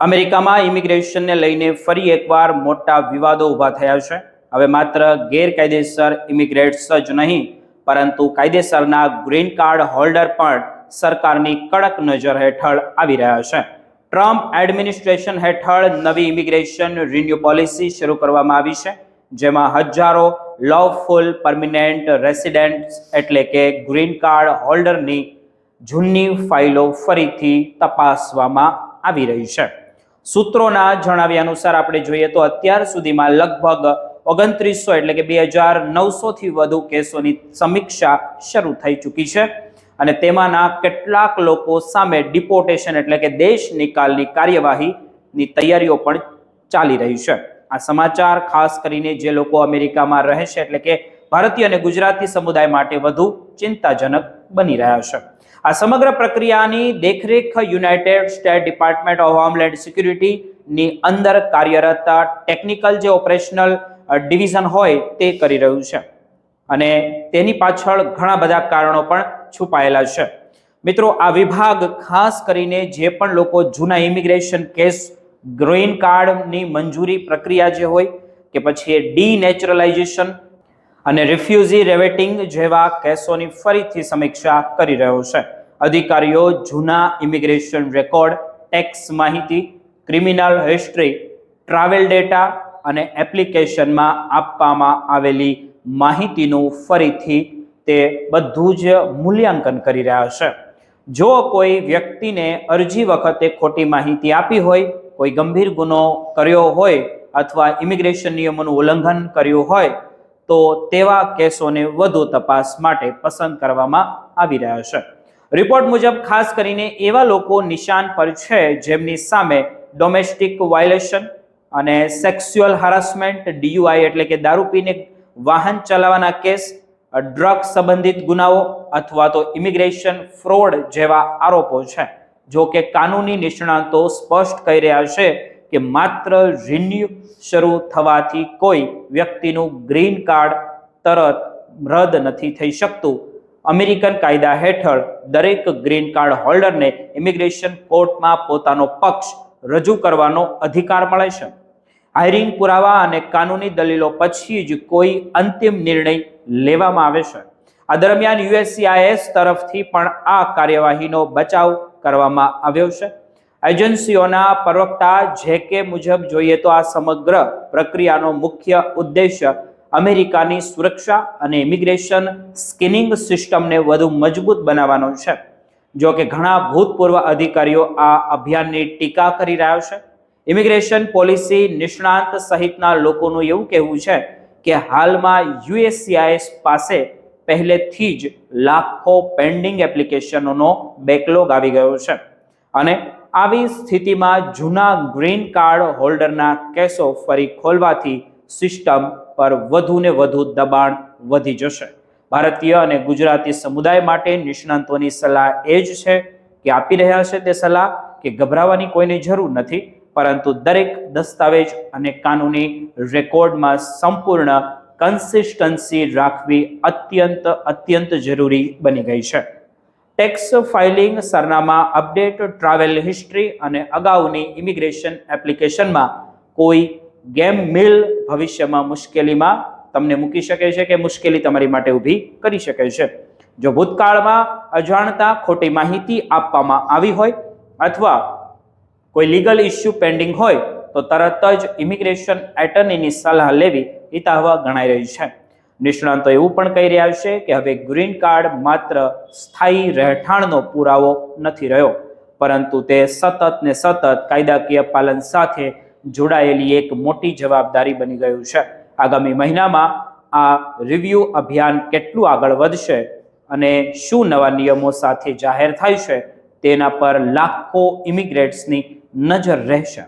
અમેરિકામાં ઇમિગ્રેશનને લઈને ફરી એકવાર મોટા વિવાદો ઊભા થયા છે. હવે માત્ર ગેરકાયદેસર ઇમિગ્રેટ્સ જ નહીં, પરંતુ કાયદેસરના ગ્રીન કાર્ડ હોલ્ડર પણ સરકારની કડક નજર હેઠળ આવી રહ્યા છે. ટ્રમ્પ એડમિનિસ્ટ્રેશન હેઠળ નવી ઇમિગ્રેશન રિન્યુ પોલિસી શરૂ કરવામાં આવી છે, જેમાં હજારો લોફુલ પરમિનન્ટ રેસિડેન્ટ્સ એટલે કે ગ્રીન કાર્ડ હોલ્ડરની જૂની ફાઇલો ફરીથી તપાસવામાં આવી રહી છે. સૂત્રોના જણાવ્યા અનુસાર આપણે જોઈએ તો અત્યાર સુધીમાં લગભગ 2900 એટલે કે 2900 થી વધુ કેસોની સમીક્ષા શરૂ થઈ ચૂકી છે અને તેમાંના કેટલાક લોકો સામે ડિપોર્ટેશન એટલે કે દેશ નિકાલની કાર્યવાહીની તૈયારીઓ પણ ચાલી રહી છે. આ સમાચાર ખાસ કરીને જે લોકો અમેરિકામાં રહે છે એટલે કે ભારતીય અને ગુજરાતી સમુદાય માટે વધુ ચિંતાજનક બની રહ્યા છે. આ સમગ્ર પ્રક્રિયાની દેખરેખ United State Department of Homeland સિક્યુરિટીની અંદર કાર્યરત ટેકનિકલ જે ઓપરેશનલ ડિવિઝન હોય તે કરી રહ્યું છે અને તેની પાછળ ઘણા બધા કારણો પણ છુપાયેલા છે. મિત્રો, આ વિભાગ ખાસ કરીને જે પણ લોકો જૂના ઇમિગ્રેશન કેસ, ગ્રીન કાર્ડની મંજૂરી પ્રક્રિયા જે હોય કે પછી ડીનેચરલાઇઝેશન અને રિફ્યુઝી રેવેટિંગ જેવા કેસોની ફરીથી સમીક્ષા કરી રહ્યો છે. અધિકારીઓ જૂના ઇમિગ્રેશન રેકોર્ડ, ટેક્સ માહિતી, ક્રિમિનલ હિસ્ટ્રી, ટ્રાવેલ ડેટા અને એપ્લિકેશનમાં આપવામાં આવેલી માહિતીનું ફરીથી તે બધું જ મૂલ્યાંકન કરી રહ્યા છે. જો કોઈ વ્યક્તિને અરજી વખતે ખોટી માહિતી આપી હોય, કોઈ ગંભીર ગુનો કર્યો હોય અથવા ઇમિગ્રેશન નિયમોનું ઉલ્લંઘન કર્યું હોય તો તેવા કેસોને વધુ તપાસ માટે પસંદ કરવામાં આવી રહ્યા છે. રિપોર્ટ મુજબ ખાસ કરીને એવા લોકો નિશાન પર છે જેમની સામે ડોમેસ્ટિક વાયોલેશન અને સેક્સ્યુઅલ હરાસમેન્ટ, DUI એટલે કે દારૂ પીને વાહન ચલાવવાના કેસ, ડ્રગ સંબંધિત ગુનાઓ અથવા તો ઇમિગ્રેશન ફ્રોડ જેવા આરોપો છે. જો કે કાનૂની નિષ્ણાતો સ્પષ્ટ કહી રહ્યા છે કે માત્ર રિન્યુ શરૂ થવાથી કોઈ વ્યક્તિનું ગ્રીન કાર્ડ તરત રદ નથી થઈ શકતું. અમેરિકન કાયદા હેઠળ દરેક ગ્રીન કાર્ડ હોલ્ડરને ઇમિગ્રેશન કોર્ટમાં પોતાનો પક્ષ રજૂ કરવાનો અધિકાર મળે છે. હાયરિંગ પુરાવા અને કાનૂની દલીલો પછી જ કોઈ અંતિમ નિર્ણય લેવામાં આવે છે. આ દરમિયાન USCIS તરફથી પણ આ કાર્યવાહીનો બચાવ કરવામાં આવ્યો છે. એજન્સીઓના પ્રવક્તા JK મુજબ જોઈએ તો આ સમગ્ર પ્રક્રિયાનો મુખ્ય ઉદ્દેશ્ય અમેરિકાની સુરક્ષા અને ઇમિગ્રેશન સ્કીનિંગ સિસ્ટમને વધુ મજબૂત બનાવવાનો છે. જો કે ઘણા ભૂતપૂર્વ અધિકારીઓ આ અભિયાનની ટીકા કરી રહ્યા છે. ઇમિગ્રેશન પોલિસી નિષ્ણાંત સહિતના લોકોનું એવું કહેવું છે કે હાલમાં USCIS પાસે પહેલેથી જ લાખો પેન્ડિંગ એપ્લિકેશનોનો બેકલોગ આવી ગયો છે અને આવી સ્થિતિમાં જૂના ગ્રીન કાર્ડ હોલ્ડરના કેસો ફરી ખોલવાથી સિસ્ટમ પર વધુ ને વધુ દબાણ વધી જશે. ભારતીય અને ગુજરાતી સમુદાય માટે નિષ્ણાંતોની સલાહ એ જ છે કે આપી રહ્યા છે તે સલાહ કે ગભરાવાની કોઈની જરૂર નથી, પરંતુ દરેક દસ્તાવેજ અને કાનૂની રેકોર્ડમાં સંપૂર્ણ કન્સિસ્ટન્સી રાખવી અત્યંત જરૂરી બની ગઈ છે. ટેક્સ ફાઇલિંગ, સરનામા અપડેટ, ટ્રાવેલ હિસ્ટ્રી અને અગાઉની ઇમિગ્રેશન એપ્લિકેશનમાં કોઈ ગેમ મિલ ભવિષ્યમાં મુશ્કેલીમાં તમને મૂકી શકે છે કે મુશ્કેલી તમારી માટે ઊભી કરી શકે છે. જો ભૂતકાળમાં અજાણતા ખોટી માહિતી આપવામાં આવી હોય અથવા કોઈ લીગલ ઇસ્યુ પેન્ડિંગ હોય તો તરત જ ઇમિગ્રેશન એટર્નીની સલાહ લેવી હિતાવહ ગણાઈ રહી છે. નિષ્ણાંતો એવું પણ કહી રહ્યા છે કે હવે ગ્રીન કાર્ડ માત્ર સ્થાયી રહેઠાણનો પુરાવો નથી રહ્યો, પરંતુ તે સતત ને સતત કાયદાકીય પાલન સાથે જોડાયેલી એક મોટી જવાબદારી બની ગયું છે. આગામી મહિનામાં આ રિવ્યુ અભિયાન કેટલું આગળ વધશે અને શું નવા નિયમો સાથે જાહેર થાય છે તેના પર લાખો ઇમિગ્રેટ્સની નજર રહેશે.